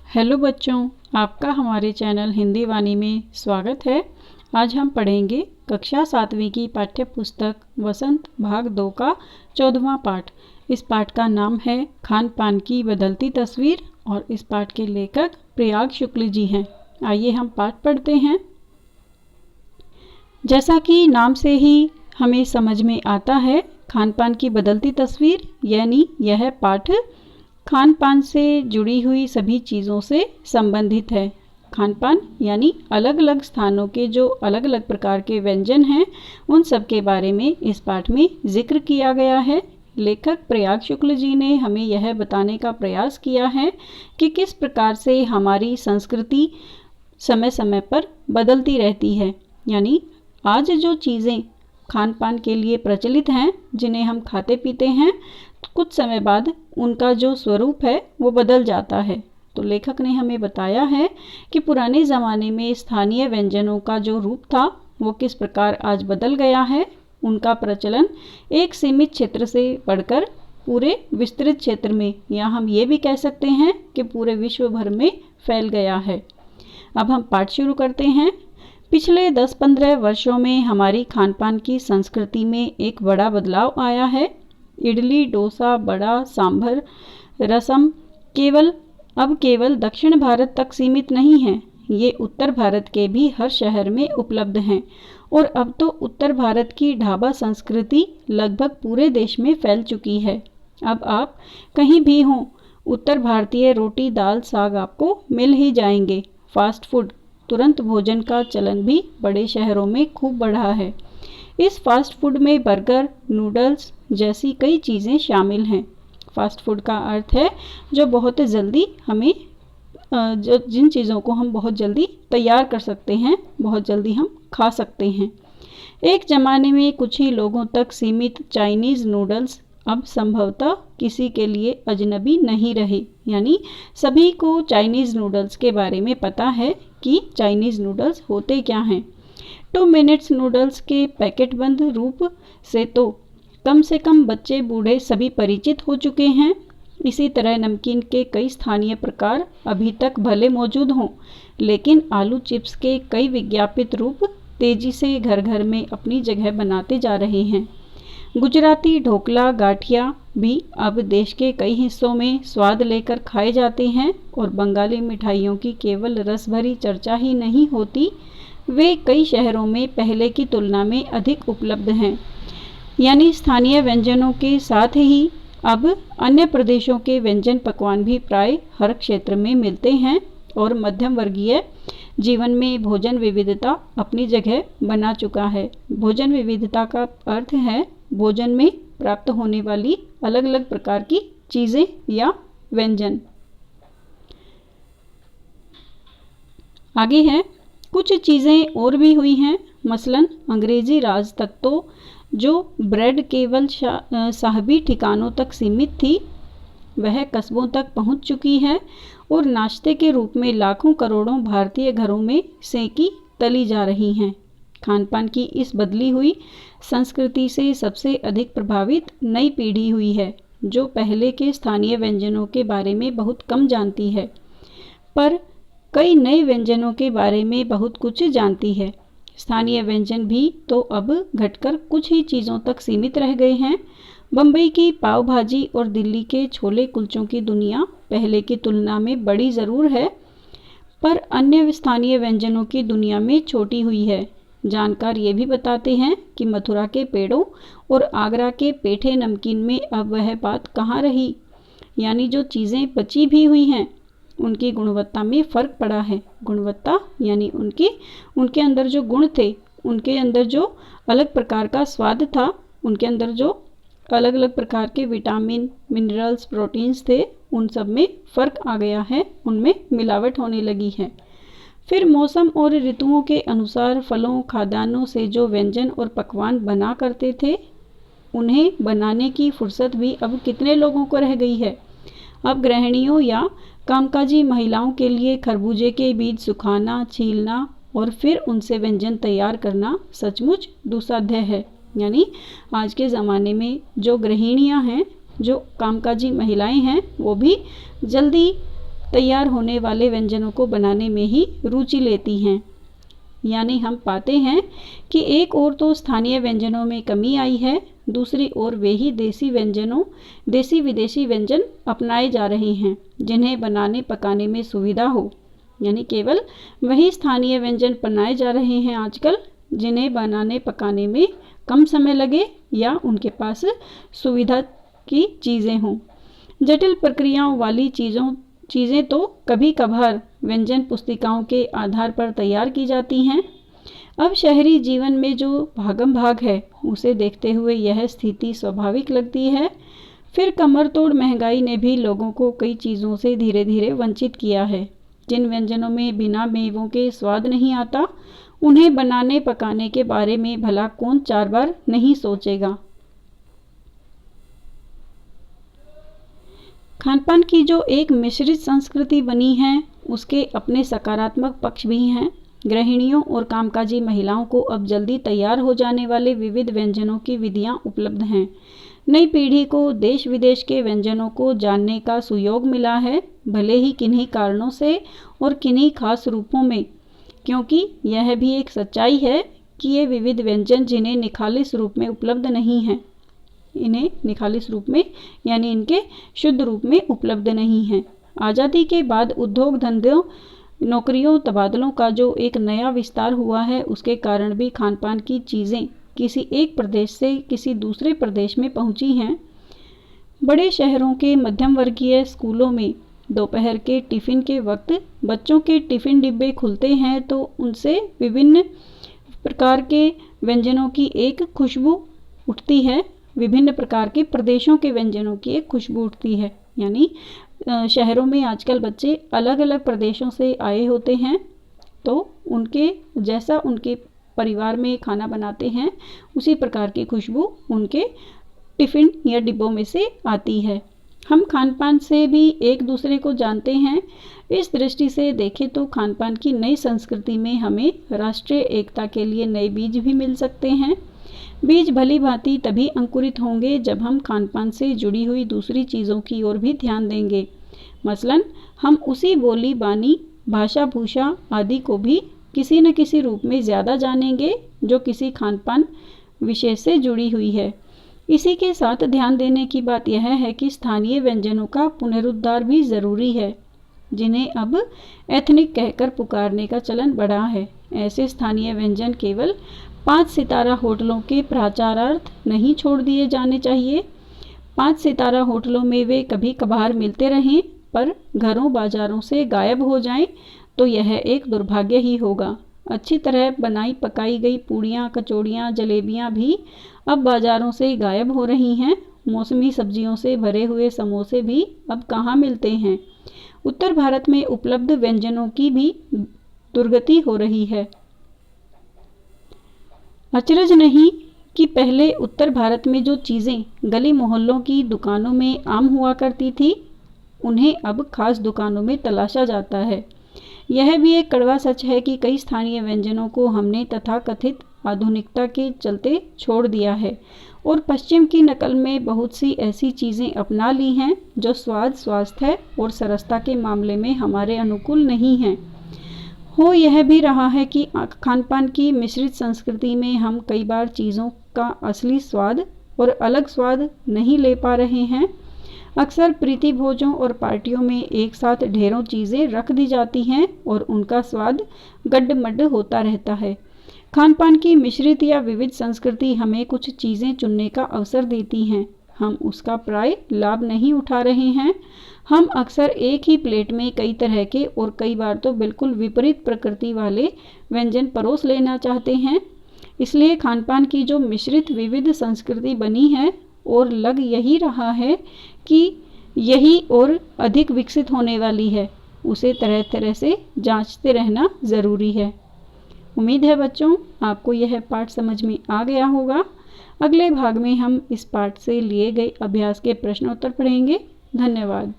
Hello बच्चों, आपका हमारे चैनल हिंदी वाणी में स्वागत है। आज हम पढ़ेंगे कक्षा 7वीं की पाठ्य पुस्तक वसंत भाग 2 का 14वां पाठ। इस पाठ का नाम है खान पान की बदलती तस्वीर और इस पाठ के लेखक प्रयाग शुक्ल जी हैं। आइए हम पाठ पढ़ते हैं। जैसा कि नाम से ही हमें समझ में आता है, खान पान की बदलती तस्वीर यानी यह पाठ खान पान से जुड़ी हुई सभी चीज़ों से संबंधित है। खान पान यानी अलग अलग स्थानों के जो अलग अलग प्रकार के व्यंजन हैं, उन सब के बारे में इस पाठ में जिक्र किया गया है। लेखक प्रयाग शुक्ल जी ने हमें यह बताने का प्रयास किया है कि किस प्रकार से हमारी संस्कृति समय समय पर बदलती रहती है। यानी आज जो चीज़ें खान पान के लिए प्रचलित हैं, जिन्हें हम खाते पीते हैं, कुछ समय बाद उनका जो स्वरूप है वो बदल जाता है। तो लेखक ने हमें बताया है कि पुराने ज़माने में स्थानीय व्यंजनों का जो रूप था वो किस प्रकार आज बदल गया है। उनका प्रचलन एक सीमित क्षेत्र से बढ़कर पूरे विस्तृत क्षेत्र में, या हम ये भी कह सकते हैं कि पूरे विश्व भर में फैल गया है। अब हम पाठ शुरू करते हैं। पिछले 10-15 वर्षों में हमारी खान पान की संस्कृति में एक बड़ा बदलाव आया है। इडली, डोसा, बड़ा, सांभर, रसम अब केवल दक्षिण भारत तक सीमित नहीं है। ये उत्तर भारत के भी हर शहर में उपलब्ध हैं और अब तो उत्तर भारत की ढाबा संस्कृति लगभग पूरे देश में फैल चुकी है। अब आप कहीं भी हों, उत्तर भारतीय रोटी, दाल, साग आपको मिल ही जाएंगे। फास्ट फूड, तुरंत भोजन का चलन भी बड़े शहरों में खूब बढ़ा है। इस फास्ट फूड में बर्गर, नूडल्स जैसी कई चीज़ें शामिल हैं। फास्ट फूड का अर्थ है जो बहुत जल्दी हमें जिन चीज़ों को हम बहुत जल्दी तैयार कर सकते हैं, बहुत जल्दी हम खा सकते हैं। एक ज़माने में कुछ ही लोगों तक सीमित चाइनीज़ नूडल्स अब संभवतः किसी के लिए अजनबी नहीं रहे। यानी सभी को चाइनीज़ नूडल्स के बारे में पता है कि चाइनीज़ नूडल्स होते क्या हैं। 2 मिनट्स नूडल्स के पैकेटबंद रूप से तो कम से कम बच्चे बूढ़े सभी परिचित हो चुके हैं। इसी तरह नमकीन के कई स्थानीय प्रकार अभी तक भले मौजूद हों, लेकिन आलू चिप्स के कई विज्ञापित रूप तेजी से घर घर में अपनी जगह बनाते जा रहे हैं। गुजराती ढोकला, गाठिया भी अब देश के कई हिस्सों में स्वाद लेकर खाए जाते हैं और बंगाली मिठाइयों की केवल रस भरी चर्चा ही नहीं होती, वे कई शहरों में पहले की तुलना में अधिक उपलब्ध हैं। यानी स्थानीय व्यंजनों के साथ ही अब अन्य प्रदेशों के व्यंजन पकवान भी प्राय हर क्षेत्र में मिलते हैं और मध्यम वर्गीय जीवन में भोजन विविधता अपनी जगह बना चुका है। भोजन विविधता का अर्थ है भोजन में प्राप्त होने वाली अलग अलग प्रकार की चीज़ें या व्यंजन। आगे है, कुछ चीज़ें और भी हुई हैं। मसलन अंग्रेजी राज तक तो जो ब्रेड केवल साहबी ठिकानों तक सीमित थी, वह कस्बों तक पहुंच चुकी है और नाश्ते के रूप में लाखों करोड़ों भारतीय घरों में सेकी तली जा रही हैं। खान पान की इस बदली हुई संस्कृति से सबसे अधिक प्रभावित नई पीढ़ी हुई है, जो पहले के स्थानीय व्यंजनों के बारे में बहुत कम जानती है, पर कई नए व्यंजनों के बारे में बहुत कुछ जानती है। स्थानीय व्यंजन भी तो अब घटकर कुछ ही चीज़ों तक सीमित रह गए हैं। बम्बई की पाव भाजी और दिल्ली के छोले कुलचों की दुनिया पहले की तुलना में बड़ी ज़रूर है, पर अन्य स्थानीय व्यंजनों की दुनिया में छोटी हुई है। जानकार ये भी बताते हैं कि मथुरा के पेड़ों और आगरा के पेठे नमकीन में अब वह बात कहाँ रही। यानी जो चीज़ें बची भी हुई हैं, उनकी गुणवत्ता में फ़र्क पड़ा है। गुणवत्ता यानी उनके अंदर जो गुण थे, उनके अंदर जो अलग प्रकार का स्वाद था, उनके अंदर जो अलग अलग प्रकार के विटामिन, मिनरल्स, प्रोटीन्स थे, उन सब में फ़र्क आ गया है, उनमें मिलावट होने लगी है। फिर मौसम और ऋतुओं के अनुसार फलों, खाद्यान्नों से जो व्यंजन और पकवान बना करते थे, उन्हें बनाने की फुर्सत भी अब कितने लोगों को रह गई है। अब गृहिणियों या कामकाजी महिलाओं के लिए खरबूजे के बीज सुखाना, छीलना और फिर उनसे व्यंजन तैयार करना सचमुच दुस्साध्य है। यानी आज के ज़माने में जो गृहिणियां हैं, जो कामकाजी महिलाएं हैं, वो भी जल्दी तैयार होने वाले व्यंजनों को बनाने में ही रुचि लेती हैं। यानी हम पाते हैं कि एक ओर तो स्थानीय व्यंजनों में कमी आई है, दूसरी ओर वे ही देसी विदेशी व्यंजन अपनाए जा रहे हैं जिन्हें बनाने पकाने में सुविधा हो। यानी केवल वही स्थानीय व्यंजन बनाए जा रहे हैं आजकल जिन्हें बनाने पकाने में कम समय लगे या उनके पास सुविधा की चीज़ें हों। जटिल प्रक्रियाओं वाली चीज़ें तो कभी कभार व्यंजन पुस्तिकाओं के आधार पर तैयार की जाती हैं। अब शहरी जीवन में जो भागम भाग है उसे देखते हुए यह स्थिति स्वाभाविक लगती है। फिर कमर तोड़ महंगाई ने भी लोगों को कई चीज़ों से धीरे धीरे वंचित किया है। जिन व्यंजनों में बिना मेवों के स्वाद नहीं आता, उन्हें बनाने पकाने के बारे में भला कौन 4 बार नहीं सोचेगा। खानपान की जो एक मिश्रित संस्कृति बनी है उसके अपने सकारात्मक पक्ष भी हैं। गृहिणियों और कामकाजी महिलाओं को अब जल्दी तैयार हो जाने वाले विविध व्यंजनों की विधियां उपलब्ध हैं। नई पीढ़ी को देश विदेश के व्यंजनों को जानने का सुयोग मिला है, भले ही किन्हीं कारणों से और किन्हीं खास रूपों में, क्योंकि यह भी एक सच्चाई है कि ये विविध व्यंजन जिन्हें निखालिस रूप में उपलब्ध नहीं हैं, इन्हें निखालिस रूप में यानी इनके शुद्ध रूप में उपलब्ध नहीं हैं। आज़ादी के बाद उद्योग धंधों, नौकरियों, तबादलों का जो एक नया विस्तार हुआ है उसके कारण भी खानपान की चीज़ें किसी एक प्रदेश से किसी दूसरे प्रदेश में पहुंची हैं। बड़े शहरों के मध्यम वर्गीय स्कूलों में दोपहर के टिफ़िन के वक्त बच्चों के टिफ़िन डिब्बे खुलते हैं तो उनसे विभिन्न प्रकार के व्यंजनों की एक खुशबू उठती है। विभिन्न प्रकार के प्रदेशों के व्यंजनों की एक खुशबू उठती है। यानी शहरों में आजकल बच्चे अलग अलग प्रदेशों से आए होते हैं तो उनके जैसा उनके परिवार में खाना बनाते हैं उसी प्रकार की खुशबू उनके टिफ़िन या डिब्बों में से आती है। हम खानपान से भी एक दूसरे को जानते हैं। इस दृष्टि से देखें तो खानपान की नई संस्कृति में हमें राष्ट्रीय एकता के लिए नए बीज भी मिल सकते हैं। बीज भली भांति तभी अंकुरित होंगे जब हम खानपान से जुड़ी हुई दूसरी चीज़ों की ओर भी ध्यान देंगे। मसलन हम उसी बोली बानी, भाषा भूषा आदि को भी किसी न किसी रूप में ज़्यादा जानेंगे जो किसी खानपान विषय से जुड़ी हुई है। इसी के साथ ध्यान देने की बात यह है कि स्थानीय व्यंजनों का पुनरुद्धार भी ज़रूरी है जिन्हें अब एथनिक कहकर पुकारने का चलन बढ़ा है। ऐसे स्थानीय व्यंजन केवल 5 सितारा होटलों के प्रचारार्थ नहीं छोड़ दिए जाने चाहिए। 5 सितारा होटलों में वे कभी कभार मिलते रहें पर घरों बाजारों से गायब हो जाएं तो यह एक दुर्भाग्य ही होगा। अच्छी तरह बनाई पकाई गई पूड़ियाँ, कचौड़ियाँ, जलेबियाँ भी अब बाजारों से गायब हो रही हैं। मौसमी सब्जियों से भरे हुए समोसे भी अब कहाँ मिलते हैं। उत्तर भारत में उपलब्ध व्यंजनों की भी दुर्गति हो रही है। अचरज नहीं कि पहले उत्तर भारत में जो चीज़ें गली मोहल्लों की दुकानों में आम हुआ करती थी उन्हें अब खास दुकानों में तलाशा जाता है। यह भी एक कड़वा सच है कि कई स्थानीय व्यंजनों को हमने तथाकथित आधुनिकता के चलते छोड़ दिया है और पश्चिम की नकल में बहुत सी ऐसी चीज़ें अपना ली हैं जो स्वाद, स्वास्थ्य और सरसता के मामले में हमारे अनुकूल नहीं हैं। हो यह भी रहा है कि खानपान की मिश्रित संस्कृति में हम कई बार चीज़ों का असली स्वाद और अलग स्वाद नहीं ले पा रहे हैं। अक्सर प्रीति भोजों और पार्टियों में एक साथ ढेरों चीज़ें रख दी जाती हैं और उनका स्वाद गड्ढ-मड्ढ होता रहता है। खानपान की मिश्रित या विविध संस्कृति हमें कुछ चीज़ें चुनने का अवसर देती हैं। हम उसका प्राय लाभ नहीं उठा रहे हैं। हम अक्सर एक ही प्लेट में कई तरह के और कई बार तो बिल्कुल विपरीत प्रकृति वाले व्यंजन परोस लेना चाहते हैं। इसलिए खानपान की जो मिश्रित विविध संस्कृति बनी है और लग यही रहा है कि यही और अधिक विकसित होने वाली है, उसे तरह तरह से जांचते रहना ज़रूरी है। उम्मीद है बच्चों आपको यह पाठ समझ में आ गया होगा। अगले भाग में हम इस पाठ से लिए गए अभ्यास के प्रश्नोत्तर पढ़ेंगे। धन्यवाद।